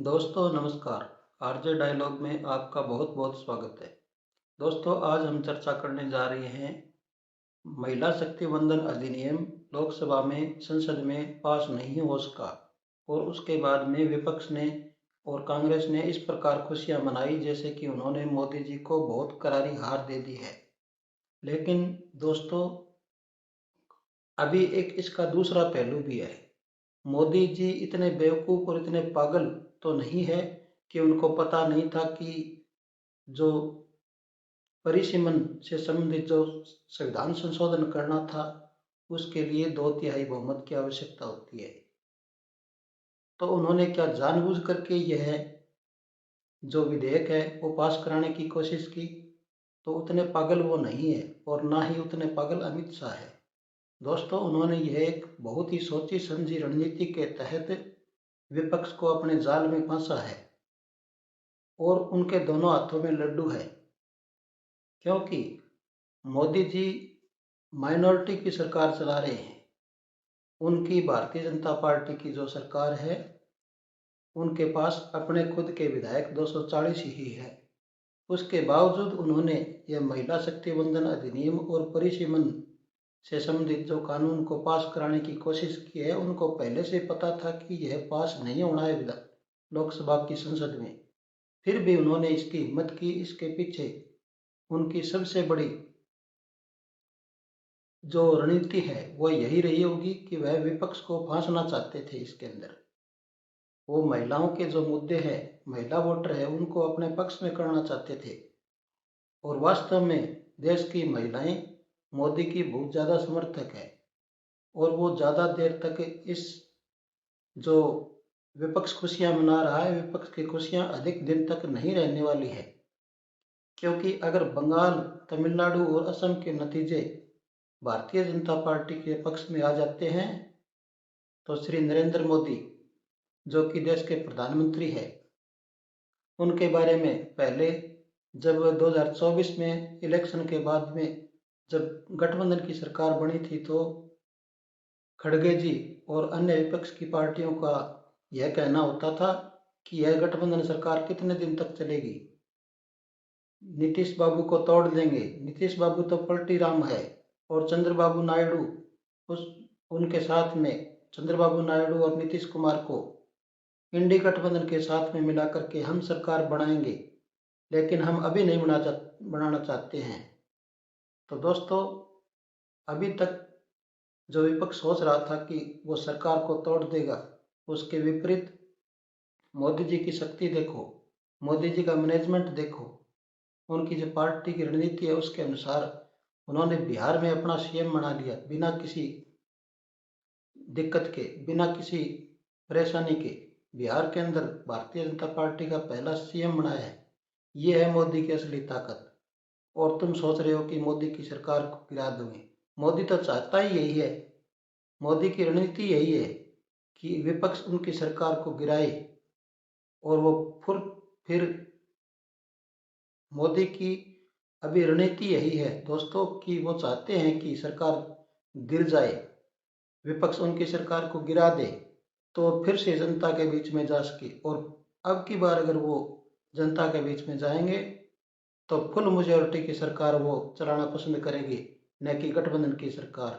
दोस्तों नमस्कार। RJ dialogue में आपका बहुत बहुत स्वागत है। दोस्तों आज हम चर्चा करने जा रहे हैं महिला शक्ति वंदन अधिनियम लोकसभा में संसद में पास नहीं हो सका और उसके बाद में विपक्ष ने और कांग्रेस ने इस प्रकार खुशियां मनाई जैसे कि उन्होंने मोदी जी को बहुत करारी हार दे दी है। लेकिन दोस्तों अभी एक इसका दूसरा पहलू भी है। मोदी जी इतने बेवकूफ़ और इतने पागल तो नहीं है कि उनको पता नहीं था कि जो परिसीमन से संबंधित जो संविधान संशोधन करना था उसके लिए 2/3 बहुमत की आवश्यकता होती है। तो उन्होंने क्या जानबूझ करके यह जो विधेयक है वो पास कराने की कोशिश की? तो उतने पागल वो नहीं है और ना ही उतने पागल अमित शाह है। दोस्तों उन्होंने यह एक बहुत ही सोची समझी रणनीति के तहत विपक्ष को अपने जाल में फंसा है और उनके दोनों हाथों में लड्डू है। क्योंकि मोदी जी माइनॉरिटी की सरकार चला रहे हैं। उनकी भारतीय जनता पार्टी की जो सरकार है उनके पास अपने खुद के विधायक 240 ही है। उसके बावजूद उन्होंने यह महिला शक्ति वंदन अधिनियम और परिसीमन से संबंधित जो कानून को पास कराने की कोशिश की है उनको पहले से पता था कि यह पास नहीं होना है लोकसभा की संसद में। फिर भी उन्होंने इसकी हिम्मत की। इसके पीछे उनकी सबसे बड़ी जो रणनीति है वो यही रही होगी कि वह विपक्ष को फांसना चाहते थे। इसके अंदर वो महिलाओं के जो मुद्दे हैं, महिला वोटर है, उनको अपने पक्ष में करना चाहते थे। और वास्तव में देश की महिलाएं मोदी की बहुत ज़्यादा समर्थक है और वो ज़्यादा देर तक इस जो विपक्ष खुशियां मना रहा है, विपक्ष की खुशियां अधिक दिन तक नहीं रहने वाली है। क्योंकि अगर बंगाल, तमिलनाडु और असम के नतीजे भारतीय जनता पार्टी के पक्ष में आ जाते हैं तो श्री नरेंद्र मोदी जो कि देश के प्रधानमंत्री है उनके बारे में पहले जब 2024 में इलेक्शन के बाद में जब गठबंधन की सरकार बनी थी तो खड़गे जी और अन्य विपक्ष की पार्टियों का यह कहना होता था कि यह गठबंधन सरकार कितने दिन तक चलेगी, नीतीश बाबू को तोड़ देंगे। नीतीश बाबू तो पलटी राम है और चंद्रबाबू नायडू उस उनके साथ में चंद्रबाबू नायडू और नीतीश कुमार को इंडी गठबंधन के साथ में मिला करके हम सरकार बनाएंगे, लेकिन हम अभी नहीं बनाना चाहते हैं। तो दोस्तों अभी तक जो विपक्ष सोच रहा था कि वो सरकार को तोड़ देगा, उसके विपरीत मोदी जी की शक्ति देखो, मोदी जी का मैनेजमेंट देखो, उनकी जो पार्टी की रणनीति है उसके अनुसार उन्होंने बिहार में अपना सीएम बना लिया बिना किसी दिक्कत के, बिना किसी परेशानी के। बिहार के अंदर भारतीय जनता पार्टी का पहला सीएम बनाया है। ये है मोदी की असली ताकत। और तुम सोच रहे हो कि मोदी की सरकार को गिरा दोगे। मोदी तो चाहता ही यही है, मोदी की रणनीति यही है कि विपक्ष उनकी सरकार को गिराए और वो फिर मोदी की अभी रणनीति यही है दोस्तों कि वो चाहते हैं कि सरकार गिर जाए, विपक्ष उनकी सरकार को गिरा दे तो फिर से जनता के बीच में जा सके। और अब की बार अगर वो जनता के बीच में जाएंगे तो फुल मेजोरिटी की सरकार वो चलाना पसंद करेगी, न कि गठबंधन की सरकार।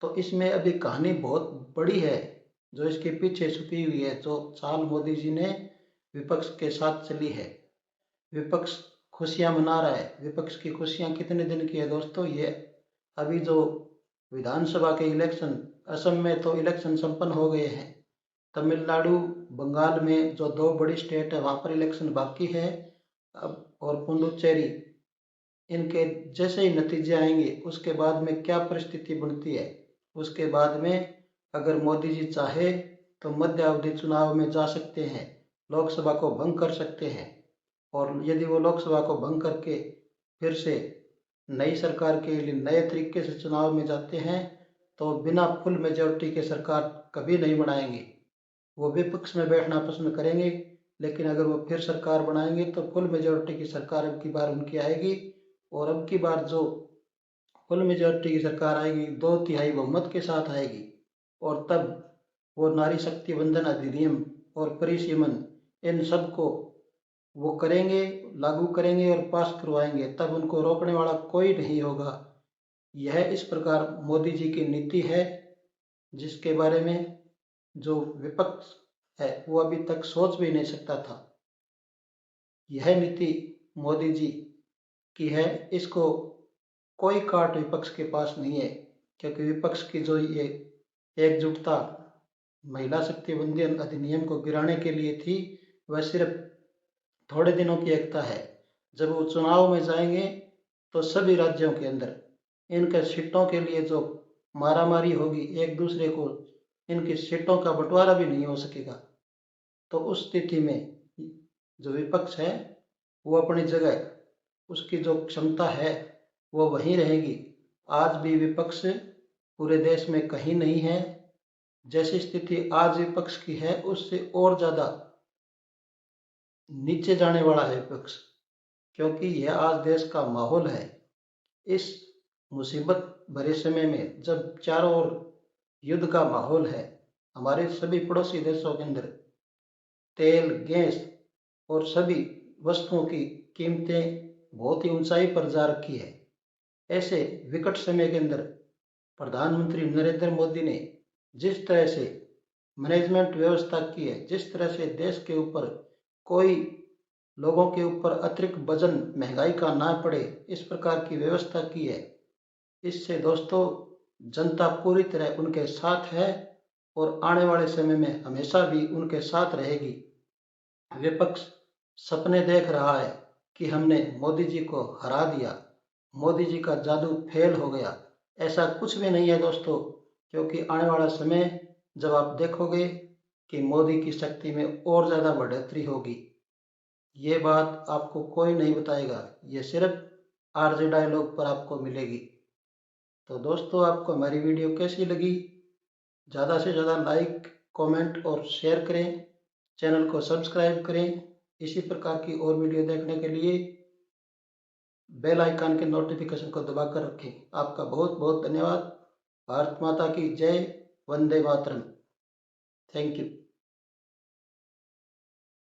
तो इसमें अभी कहानी बहुत बड़ी है जो इसके पीछे छुपी हुई है, जो चाल मोदी जी ने विपक्ष के साथ चली है। विपक्ष खुशियां मना रहा है। विपक्ष की खुशियां कितने दिन की है दोस्तों? ये अभी जो विधानसभा के इलेक्शन, असम में तो इलेक्शन संपन्न हो गए हैं, तमिलनाडु, बंगाल में जो दो बड़ी स्टेट है वहाँ पर इलेक्शन बाकी है अब, और पुडुचेरी, इनके जैसे ही नतीजे आएंगे उसके बाद में क्या परिस्थिति बनती है, उसके बाद में अगर मोदी जी चाहे तो मध्य अवधि चुनाव में जा सकते हैं, लोकसभा को भंग कर सकते हैं। और यदि वो लोकसभा को भंग करके फिर से नई सरकार के लिए नए तरीके से चुनाव में जाते हैं तो बिना फुल मेजोरिटी के सरकार कभी नहीं बनाएंगे। वो विपक्ष में बैठना पसंद करेंगे, लेकिन अगर वो फिर सरकार बनाएंगे तो फुल मेजोरिटी की सरकार अब की बार उनकी आएगी। और अब की बार जो फुल मेजोरिटी की सरकार आएगी 2/3 बहुमत के साथ आएगी। और तब वो नारी शक्ति वंदन अधिनियम और परिसीमन, इन सब को वो करेंगे, लागू करेंगे और पास करवाएंगे, तब उनको रोकने वाला कोई नहीं होगा। यह इस प्रकार मोदी जी की नीति है, जिसके बारे में जो विपक्ष है वो अभी तक सोच भी नहीं सकता था। यह नीति मोदी जी की है, इसको कोई काट विपक्ष के पास नहीं है, क्योंकि विपक्ष की जो ये एकजुटता महिला शक्ति वंदन अधिनियम को गिराने के लिए थी, वह सिर्फ थोड़े दिनों की एकता है। जब वो चुनाव में जाएंगे तो सभी राज्यों के अंदर इनके सीटों के लिए जो मारामारी होगी, एक दूसरे को इनकी सीटों का बंटवारा भी नहीं हो सकेगा। तो उस स्थिति में जो विपक्ष है वो अपनी जगह, उसकी जो क्षमता है वो वहीं रहेगी। आज भी विपक्ष पूरे देश में कहीं नहीं है। जैसी स्थिति आज विपक्ष की है उससे और ज्यादा नीचे जाने वाला है विपक्ष, क्योंकि यह आज देश का माहौल है। इस मुसीबत भरे समय में जब चारों ओर युद्ध का माहौल है, हमारे सभी पड़ोसी देशों के अंदर तेल, गैस और सभी वस्तुओं की कीमतें बहुत ही ऊंचाई पर जा रखी है। ऐसे विकट समय के अंदर प्रधानमंत्री नरेंद्र मोदी ने जिस तरह से मैनेजमेंट व्यवस्था की है, जिस तरह से देश के ऊपर कोई लोगों के ऊपर अतिरिक्त वजन महंगाई का ना पड़े, इस प्रकार की व्यवस्था की है, इससे दोस्तों जनता पूरी तरह उनके साथ है और आने वाले समय में हमेशा भी उनके साथ रहेगी। विपक्ष सपने देख रहा है कि हमने मोदी जी को हरा दिया, मोदी जी का जादू फेल हो गया। ऐसा कुछ भी नहीं है दोस्तों, क्योंकि आने वाला समय जब आप देखोगे कि मोदी की शक्ति में और ज़्यादा बढ़ोतरी होगी, ये बात आपको कोई नहीं बताएगा, ये सिर्फ आरजे डायलॉग पर आपको मिलेगी। तो दोस्तों, आपको हमारी वीडियो कैसी लगी? ज़्यादा से ज़्यादा लाइक, कमेंट और शेयर करें, चैनल को सब्सक्राइब करें। इसी प्रकार की और वीडियो देखने के लिए बेल आइकन के नोटिफिकेशन को दबाकर रखें। आपका बहुत बहुत धन्यवाद। भारत माता की जय। वंदे मातरम। Thank you.